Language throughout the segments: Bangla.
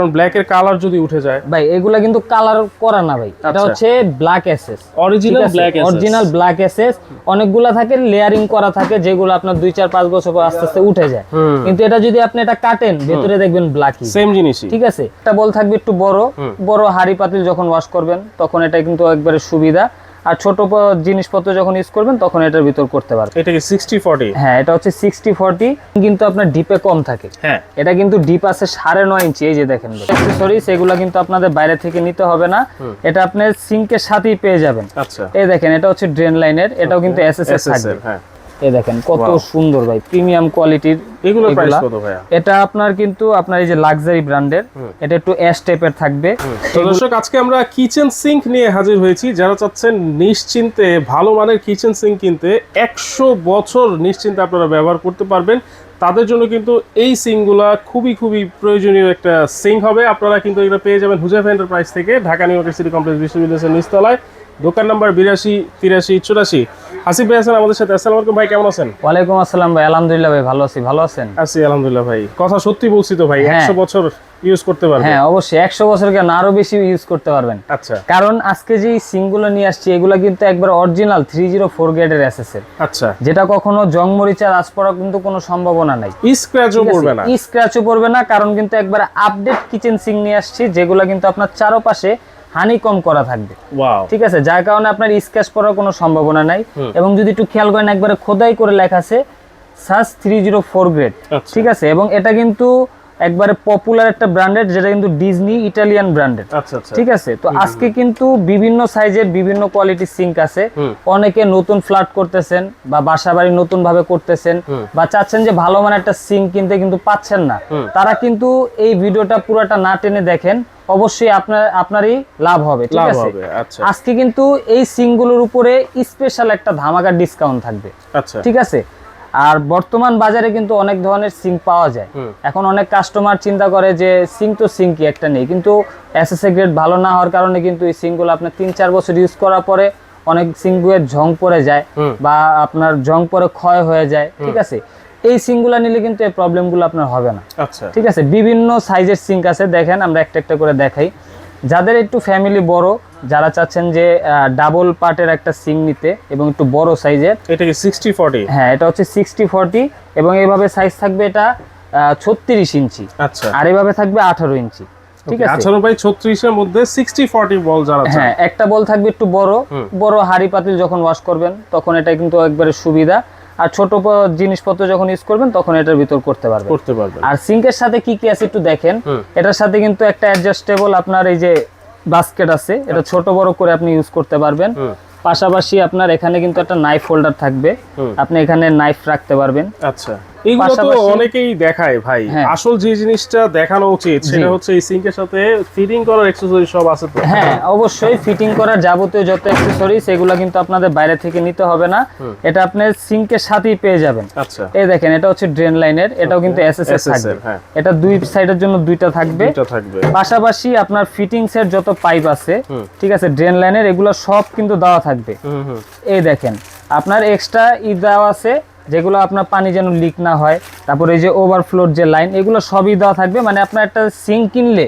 কারণ ব্ল্যাক এর কালার যদি উঠে যায় ভাই এগুলা কিন্তু কালার করা না ভাই, এটা হচ্ছে black SS, original black SS, original black SS. অনেকগুলা থাকে লেয়ারিং করা থাকে, যেগুলো আপনার 2-4-5 বছর পর আস্তে আস্তে উঠে যায়। কিন্তু এটা যদি আপনি এটা কাটেন, ভেতরে দেখবেন ব্ল্যাকই, সেম জিনিসই। ঠিক আছে। এটা বল থাকবে একটু বড় বড় হাড়ি পাতিল যখন ওয়াশ করবেন তখন এটা কিন্তু একবারে সুবিধা। আর ছোট জিনিসপত্র যখন ইউজ করবেন তখন এটার ভিতর করতে পারবেন। এটা কি 60-40? হ্যাঁ, এটা হচ্ছে 60-40, কিন্তু আপনার ডিপে কম থাকে। হ্যাঁ, এটা কিন্তু ডিপ আছে 9.5 ইঞ্চি। এই যে দেখেন অ্যাকসেসরিজ, এগুলো কিন্তু আপনাদের বাইরে থেকে নিতে হবে না, এটা আপনি সিঙ্কের সাথেই পেয়ে যাবেন। আচ্ছা, এই দেখেন এটা হচ্ছে ড্রেন লাইনের, এটাও কিন্তু এসএসএস থাকবে। হ্যাঁ, এই দেখেন কত সুন্দর ভাই, প্রিমিয়াম কোয়ালিটির। এগুলো প্রাইস কত ভাইয়া? এটা আপনার কিন্তু আপনার এই যে লাক্সারি ব্র্যান্ডের, এটা একটু এস টাইপের থাকবে। তো দর্শক, আজকে আমরা কিচেন সিঙ্ক নিয়ে হাজির হয়েছি। যারা চাচ্ছেন নিশ্চিন্তে ভালো মানের কিচেন সিঙ্ক কিনতে, 100 বছর নিশ্চিন্তে আপনারা ব্যবহার করতে পারবেন, তাদের জন্য কিন্তু এই সিঙ্কগুলা খুবই খুবই প্রয়োজনীয় একটা সিঙ্ক হবে। আপনারা কিন্তু এটা পেয়ে যাবেন হুজাইফা এন্টারপ্রাইজ থেকে, Dhaka new market city complex বিশ্ববিদ্যালয়ের নিচতলায়, দোকান নাম্বার 82-83-84। হাসিব ভাই আছেন আমাদের সাথে। আসসালামু আলাইকুম ভাই, কেমন আছেন? ওয়ালাইকুম আসসালাম ভাই, আলহামদুলিল্লাহ ভাই, ভালো আছি। ভালো আছেন? আছি আলহামদুলিল্লাহ ভাই। কথা সত্যি বলছি তো ভাই, 100 বছর ইউজ করতে পারবেন? হ্যাঁ অবশ্যই, 100 বছর কেন, আরো বেশি ইউজ করতে পারবেন। আচ্ছা, কারণ আজকে যে সিঙ্কগুলো নিয়ে আসছি এগুলো কিন্তু একবার অরিজিনাল 304 গ্রেডের এসএসএর। আচ্ছা, যেটা কখনো জং মরিচার আঁচ পড়ার কিন্তু কোনো সম্ভাবনা নাই, স্ক্র্যাচও পড়বে না। স্ক্র্যাচও পড়বে না, কারণ কিন্তু একবার আপডেট কিচেন সিঙ্ক নিয়ে আসছি, যেগুলো কিন্তু আপনার চারপাশে হানিকম করা থাকবে। ওয়াও, ঠিক আছে, যার কারণে আপনার স্ক্র্যাচ পড়ার কোনো সম্ভাবনা নাই। এবং যদি একটু খেয়াল করেন, একবারে খোদাই করে লেখা আছে সাস 304 গ্রেড। ঠিক আছে, এবং এটা কিন্তু একবারে পপুলার একটা ব্র্যান্ডেড, যেটা কিন্তু ডিজনি ইটালিয়ান ব্র্যান্ডেড। আচ্ছা আচ্ছা, ঠিক আছে। তো আজকে কিন্তু বিভিন্ন সাইজের বিভিন্ন কোয়ালিটির সিঙ্ক আছে। অনেকে নতুন ফ্ল্যাট করতেছেন বা বাসা বাড়ি নতুন ভাবে করতেছেন, বা চাচ্ছেন যে ভালো মানের একটা সিঙ্ক কিনতে কিন্তু পাচ্ছেন না, তারা কিন্তু এই ভিডিওটা পুরোটা না টেনে দেখেন, অবশ্যই আপনারই লাভ হবে। ঠিক আছে, আজকে কিন্তু এই সিঙ্কগুলোর উপরে স্পেশাল একটা ধামাকা ডিসকাউন্ট থাকবে। আচ্ছা, ঠিক আছে। আর বর্তমান বাজারে কিন্তু অনেক ধরনের সিঙ্ক পাওয়া যায়। এখন অনেক কাস্টমার চিন্তা করে যে সিঙ্ক তো সিঙ্কই, একটা নেই, কিন্তু এসএসএ গ্রেড ভালো না হওয়ার কারণে কিন্তু এই সিঙ্কগুলো আপনার 3-4 বছর ইউজ করার পরে অনেক সিঙ্কের ঝং পড়ে যায়, বা আপনার ঝং পরে ক্ষয় হয়ে যায়। ঠিক আছে, এই সিঙ্কগুলো নিলে কিন্তু এই প্রবলেমগুলো আপনার হবে না। আচ্ছা, ঠিক আছে, বিভিন্ন সাইজের সিঙ্ক আছে, দেখেন আমরা একটা একটা করে দেখাই। যাদের একটু ফ্যামিলি বড়, যারা চাচ্ছেন যে ডাবল পার্টের একটা সিঙ্ক নিতে এবং একটু বড় সাইজের, এটা কি 60-40? হ্যাঁ, এটা হচ্ছে 60-40, এবং এইভাবে সাইজ থাকবে এটা 36 ইঞ্চি। আচ্ছা, আর এইভাবে থাকবে 18 ইঞ্চি। ঠিক আছে, 18/36 এর মধ্যে 60-40 বল যারা চান। হ্যাঁ, একটা বল থাকবে একটু বড় বড় হাড়ি পাতিল যখন ওয়াশ করবেন তখন এটা কিন্তু একবারে সুবিধা। আর ছোট জিনিসপত্র যখন ইউজ করবেন তখন এটার ভিতর করতে পারবেন। আর সিঙ্কের সাথে কি কি আছে একটু দেখেন। এটার সাথে কিন্তু একটা অ্যাডজাস্টেবল আপনার এই যে বাস্কেট আছে, এটা ছোট বড় করে আপনি ইউজ করতে পারবেন। পাশাপাশি আপনার এখানে কিন্তু একটা নাইফ হোল্ডার থাকবে, আপনি এখানে নাইফ রাখতে পারবেন। আচ্ছা, এইগুলো তো অনেকেই দেখায় ভাই, আসল যে জিনিসটা দেখানো উচিত সেটা হচ্ছে এই সিঙ্কের সাথে ফিটিং করার অ্যাকসেসরি সব আছে তো? হ্যাঁ অবশ্যই, ফিটিং করার যাবতীয় যত অ্যাকসেসরিজ এগুলো কিন্তু আপনাদের বাইরে থেকে নিতে হবে না, এটা আপনি সিঙ্কের সাথেই পেয়ে যাবেন। আচ্ছা, এই দেখেন এটা হচ্ছে ড্রেন লাইনের, এটাও কিন্তু এসএসএস থাকবে। এটা দুই সাইডের জন্য দুইটা থাকবে। পাশাপাশি আপনার ফিটিংস এর যত পাইপ আছে, ঠিক আছে, ড্রেন লাইনের, এগুলো সব কিন্তু দেওয়া থাকবে। এই দেখেন আপনার এক্সট্রা দেওয়া আছে, যেগুলো আপনার পানি যেন লিক না হয়। তারপরে এই যে ওভারফ্লোর যে লাইন, এগুলো সবই দেওয়া থাকবে। মানে আপনার একটা সিঙ্ক কিনলে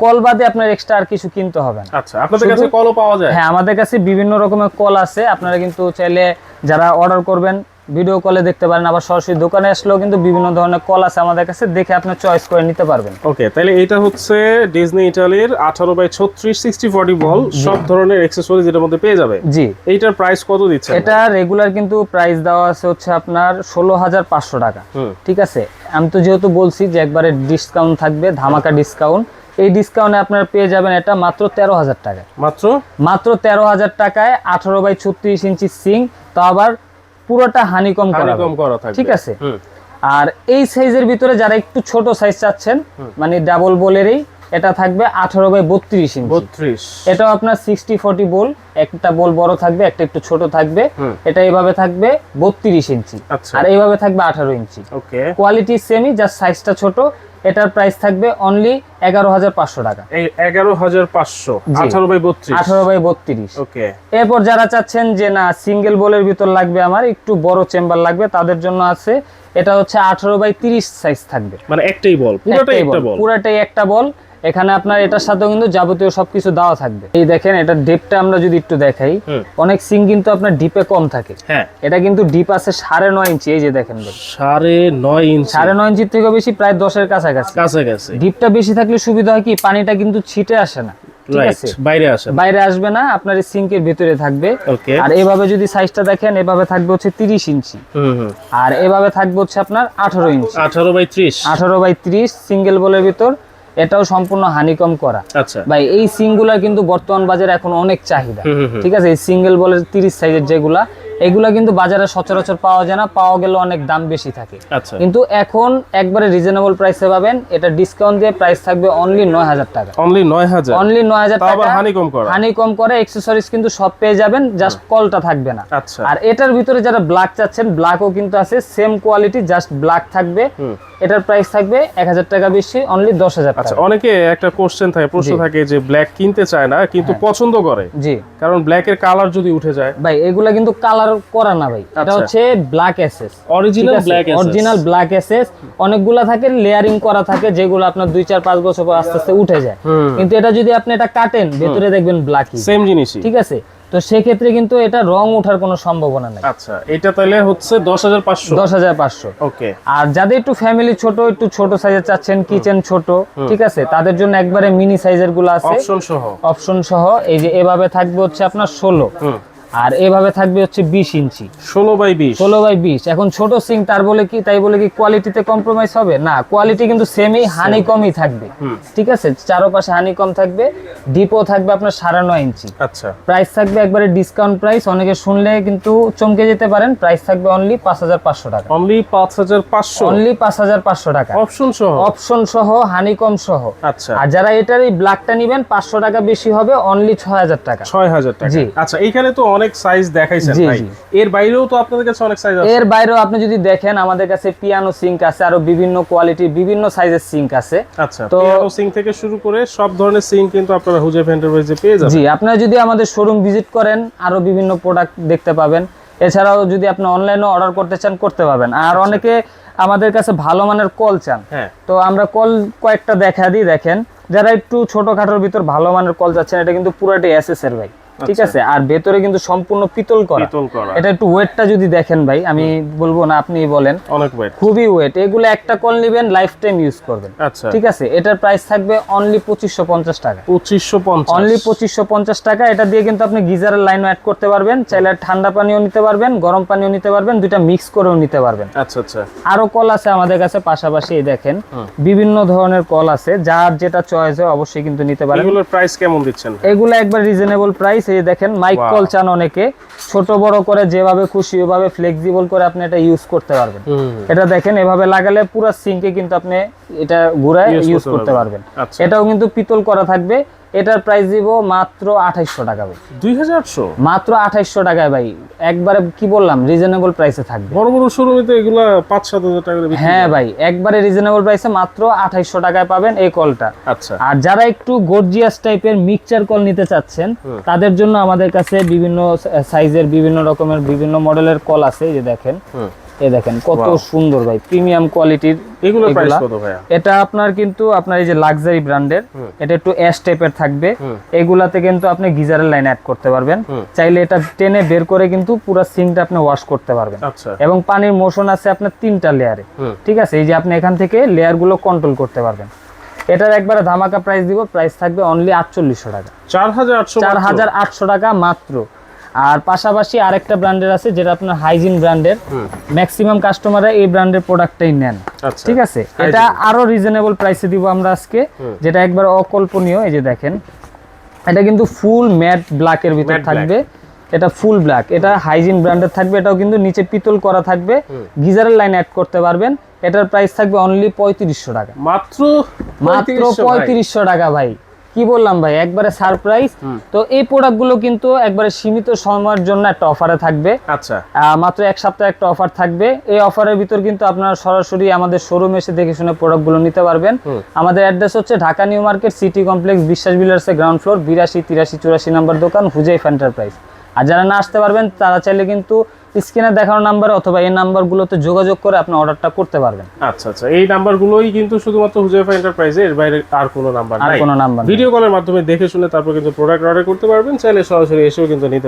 কল বাদে আপনার এক্সট্রা আর কিছু কিনতে হবে না। আচ্ছা, আপনাদের কাছে কলও পাওয়া যায়? হ্যাঁ, আমাদের কাছে বিভিন্ন রকমের কল আছে, আপনারা কিন্তু চাইলে যারা অর্ডার করবেন ভিডিও কলে দেখতে পারেন, আবার সরাসরি দোকানে আসলেও কিন্তু বিভিন্ন ধরনের কল আছে আমাদের কাছে, দেখে আপনি চয়েস করে নিতে পারবেন। ওকে, তাহলে এটা হচ্ছে ডিজনি ইটালির 18/36 60-40 বল, সব ধরনের অ্যাকসেসরিজ এর মধ্যে পেয়ে যাবে। জি, এইটার প্রাইস কত দিচ্ছেন? এটা রেগুলার কিন্তু প্রাইস দেওয়া আছে হচ্ছে আপনার 16,500 টাকা। ঠিক আছে, আমি তো যেহেতু বলছি যে একবারে ডিসকাউন্ট থাকবে, ধামাকা ডিসকাউন্ট, এই ডিসকাউন্টে আপনারা পেয়ে যাবেন এটা মাত্র 13,000 টাকায়। মাত্র 13,000 টাকায় 18/36 ইঞ্চি সিঙ্ক, তো আবার পুরোটা হানিকম করা থাকবে। ঠিক আছে, আর এই সাইজের ভিতরে যারা একটু ছোট সাইজ চাচ্ছেন, মানে ডাবল বোলেরই, এটা থাকবে 18/32 ইঞ্চি। এটাও আপনার 60-40 বোল, একটা বোল বড় থাকবে, একটা একটু ছোট থাকবে। এটা এইভাবে থাকবে 32 ইঞ্চি, আর এইভাবে থাকবে 18 ইঞ্চি। কোয়ালিটি সেমই, জাস্ট সাইজটা ছোট। এটার প্রাইস থাকবে অনলি 11,500 টাকা। 11,500, 18/32। ওকে। এরপর যারা চাচ্ছেন যে না সিঙ্গেল বোলের ভিতর লাগবে, আমার একটু বড় চেম্বার লাগবে, তাদের জন্য আছে, এটা হচ্ছে 18/30 সাইজ থাকবে। মানে একটাই বল, পুরোটাই একটা বল। পুরোটাই একটা বল, এখানে আপনার এটার সাথেও কিন্তু যাবতীয় সবকিছু দেওয়া থাকবে। এই দেখেন এটা ডিপটা আমরা যদি একটু দেখাই, অনেক সিং কিন্তু আপনার ডিপে কম থাকে। হ্যাঁ, এটা কিন্তু ডিপ আছে 9.5 ইঞ্চি। এই যে দেখেন ভাই 9.5 ইঞ্চি, 9.5 ইঞ্চির থেকে বেশি, প্রায় 10-এর কাছাকাছি। ডিপটা বেশি থাকলে সুবিধা হয় কি, পানিটা কিন্তু ছিটে আসে না, ঠিক আছে, বাইরে আসবে না, আপনার এই সিঙ্কের ভিতরে থাকবে। আর এভাবে যদি সাইজটা দেখেন, এভাবে থাকবে হচ্ছে 30 ইঞ্চি, আর এভাবে থাকবে হচ্ছে আপনার 18 ইঞ্চি, 18x30 সিঙ্গেল বলের ভিতর। এটাও সম্পূর্ণ হানিকম করা। আচ্ছা ভাই এই সিঙ্গুলার কিন্তু বর্তমান বাজারে এখন অনেক চাহিদা, ঠিক আছে। এই সিঙ্গেল বলের 30 সাইজের যেগুলা, এগুলা কিন্তু বাজারে সচরাচর পাওয়া যায় না, পাওয়া গেলে অনেক দাম বেশি থাকে। কিন্তু এখন একবারে রিজনেবল প্রাইসে পাবেন। এটা ডিসকাউন্ট দিয়ে প্রাইস থাকবে অনলি 9000 টাকা। অনলি 9000 টাকা, হানিকম করে অ্যাকসেসরিজ কিন্তু সব পেয়ে যাবেন, জাস্ট কলটা থাকবে না। আচ্ছা, আর এটার ভিতরে যারা ব্ল্যাক চাচ্ছেন, ব্ল্যাকও কিন্তু আছে, সেম কোয়ালিটি, জাস্ট ব্ল্যাক থাকবে। এটার প্রাইস থাকবে 1000 টাকা বেশি, অনলি 10000 টাকা। আচ্ছা, অনেকে একটা প্রশ্ন থাকে যে ব্ল্যাক কিনতে চায় না কিন্তু পছন্দ করে, জি, কারণ ব্ল্যাক এর কালার যদি উঠে যায়। ভাই এগুলা কিন্তু কালার করা না ভাই, এটা হচ্ছে black SS, original black SS. অনেকগুলা থাকে লেয়ারিং করা থাকে, যেগুলো আপনার 2-4-5 বছর পর আস্তে আস্তে উঠে যায়। কিন্তু এটা যদি আপনি এটা কাটেন, ভেতরে দেখবেন ব্ল্যাকই, সেম জিনিসই, ঠিক আছে। তো সেক্ষেত্রে কিন্তু এটা রং ওঠার কোনো সম্ভাবনা নাই। আচ্ছা, এটা তাহলে হচ্ছে 10500। ওকে। আর যাদের একটু ফ্যামিলি ছোট, একটু ছোট সাইজের চাচ্ছেন, কিচেন ছোট, ঠিক আছে, তাদের জন্য একবারে মিনি সাইজের গুলো আছে, অপশন সহ। এই যে এভাবে থাকবে হচ্ছে আপনার 16, আর এভাবে থাকবে হচ্ছে 20 ইঞ্চি, 16x20। এখন ছোট সিং তাই বলে কি কোয়ালিটিতে কম্প্রোমাইজ হবে না, কোয়ালিটি কিন্তু সেমই, হানিকমই থাকবে, ঠিক আছে। চারপাশে হানিকম থাকবে, ডিপও থাকবে আপনার 9.5 ইঞ্চি। আচ্ছা, প্রাইস থাকবে একবারে ডিসকাউন্ট প্রাইস, অনেকে শুনলে কিন্তু চমকে যেতে পারেন। প্রাইস থাকবে অনলি 5500 টাকা, অনলি 5500 টাকা, অপশন সহ হানিকম সহ। আচ্ছা, আর যারা এটার এই ব্ল্যাকটা নেবেন 500 টাকা বেশি হবে, অনলি 6000 টাকা। জি। আচ্ছা, এইখানে তো অনেক সাইজ দেখাইছেন ভাই, এর বাইরেও তো আপনাদের কাছে অনেক সাইজ আছে। এর বাইরেও আপনি যদি দেখেন, আমাদের কাছে পিয়ানো সিঙ্ক আছে, আরো বিভিন্ন কোয়ালিটির বিভিন্ন সাইজের সিঙ্ক আছে। আচ্ছা, পিয়ানো সিঙ্ক থেকে শুরু করে সব ধরনের সিঙ্ক কিন্তু আপনারা হুজেফ এন্টারপ্রাইজে পেয়ে যাবেন। জি, আপনারা যদি আমাদের শোরুম ভিজিট করেন, আরো বিভিন্ন প্রোডাক্ট দেখতে পাবেন। এছাড়াও যদি আপনি অনলাইনে অর্ডার করতে চান, করতে পারবেন। আর অনেকে আমাদের কাছে ভালো মানের কল চান, তো আমরা কল কয়েকটা দেখা দিই। দেখেন, যারা একটু ছোটখাটোর ভিতর ভালো মানের কল চাচ্ছেন, এটা কিন্তু পুরোটাই এসএস এর ভাই, ঠিক আছে। আর ভেতরে কিন্তু সম্পূর্ণ পিতল করা। এটা একটু ওয়েটটা যদি দেখেন ভাই, আমি বলবো না, আপনি বলেন, অনেক ওয়েট, খুবই ওয়েট। এগুলো একটা কল নেবেন, লাইফ টাইম ইউজ করবেন, ঠিক আছে। এটার প্রাইস থাকবে অনলি 2550 টাকা, অনলি 2550 টাকা। এটা দিয়ে কিন্তু আপনি গিজারের লাইনও অ্যাড করতে পারবেন, চাইলে ঠান্ডা পানিও নিতে পারবেন, গরম পানিও নিতে পারবেন, দুইটা মিক্স করেও নিতে পারবেন। আচ্ছা, আরো কল আছে আমাদের কাছে পাশাপাশি। এই দেখেন, বিভিন্ন ধরনের কল আছে, যার যেটা চয়েস হয় অবশ্যই কিন্তু নিতে পারেন। এগুলোর প্রাইস কেমন দিচ্ছেন? এগুলো একবার রিজনেবল প্রাইস। এই দেখেন, মাইক কল চান অনেকে, ছোট বড় করে যেভাবে খুশি ওভাবে ফ্লেক্সিবল করে আপনি এটা ইউজ করতে পারবেন। এটা দেখেন, এভাবে লাগালে পুরো সিঙ্কে কিন্তু আপনি এটা ঘুরায় ইউজ করতে পারবেন। এটাও কিন্তু পিতল করা থাকবে। এটার প্রাইস দিব মাত্র 2800 টাকা ভাই, 2800, মাত্র 2800 টাকায় ভাই। একবারে কি বললাম, রিজনেবল প্রাইসে থাকবে। বড় বড় শোরুমে তো এগুলা 5-7 টাকা করে। হ্যাঁ ভাই, একবারে রিজনেবল প্রাইসে মাত্র 2800 টাকায় পাবেন এই কলটা। আচ্ছা, আর যারা একটু গর্জিয়াস টাইপের মিক্সচার কল নিতে চাচ্ছেন, তাদের জন্য আমাদের কাছে বিভিন্ন সাইজের, বিভিন্ন রকমের, বিভিন্ন মডেলের কল আছে। এই যে দেখেন, এই দেখেন কত সুন্দর ভাই, প্রিমিয়াম কোয়ালিটির। এগুলো প্রাইস কত ভাই? এটা আপনার কিন্তু আপনার এই যে লাক্সারি ব্র্যান্ডের, এটা একটু এস টাইপের থাকবে। এগুলাতে কিন্তু আপনি গিজারের লাইন অ্যাড করতে পারবেন, চাইলে এটা টেনে বের করে কিন্তু পুরো সিঙ্কটা আপনি ওয়াশ করতে পারবেন। এবং পানির মোশন আছে আপনার 3টা লেয়ারে, ঠিক আছে। এই যে আপনি এখান থেকে লেয়ার গুলো কন্ট্রোল করতে পারবেন। এটার একবারে ধামাকা প্রাইস দিব, প্রাইস থাকবে অনলি 4800 টাকা, 4800 টাকা মাত্র। আর পাশাপাশি আরেকটা ব্র্যান্ডের আছে, যেটা আপনার হাইজিন ব্র্যান্ডের, ম্যাক্সিমাম কাস্টমাররা এই ব্র্যান্ডের প্রোডাক্টটাই নেন, ঠিক আছে। এটা আরো রিজনেবল প্রাইসে দিব আমরা আজকে, যেটা একবার অকল্পনীয়। এই যে দেখেন, এটা কিন্তু ফুল ম্যাট ব্ল্যাকের ভিতর থাকবে, এটা ফুল ব্ল্যাক, এটা হাইজিন ব্র্যান্ডের থাকবে। এটাও কিন্তু নিচে পিতল করা থাকবে, গিজারের লাইন অ্যাড করতে পারবেন। এটার প্রাইস থাকবে অনলি 3500 টাকা, মাত্র 3500 টাকা ভাই। কি বললাম ভাই, একবারে সারপ্রাইজ। তো এই প্রোডাক্টগুলো কিন্তু একবারে সীমিত সময়ের জন্য একটা অফারে থাকবে। আচ্ছা, মাত্র 1 সপ্তাহ একটা অফার থাকবে। এই অফারের ভিতর কিন্তু আপনারা সরাসরি আমাদের শোরুমে এসে দেখে শুনে প্রোডাক্টগুলো নিতে পারবেন। আমাদের অ্যাড্রেস হচ্ছে Dhaka new market, city complex, বিশ্বাস বিল্ডার্সের গ্রাউন্ড ফ্লোর, 82, 83, 84 নম্বর দোকান, হুজেফ এন্টারপ্রাইজ। আর যারা না আসতে পারবেন, তারা চাইলে কিন্তু স্ক্রিনে দেখানো নাম্বার অথবা এই নাম্বারগুলোতে যোগাযোগ করে আপনি অর্ডারটা করতে পারবেন। আচ্ছা আচ্ছা, এই নাম্বারগুলোই কিন্তু শুধুমাত্র হুজাইফা এন্টারপ্রাইজে, এর বাইরে আর কোনো নাম্বার আর নাই। কোনো নাম্বার ভিডিও কলের মাধ্যমে দেখে শুনে তারপর কিন্তু প্রোডাক্ট অর্ডার করতে পারবেন, চাইলে সরাসরি এসেও কিন্তু নিতে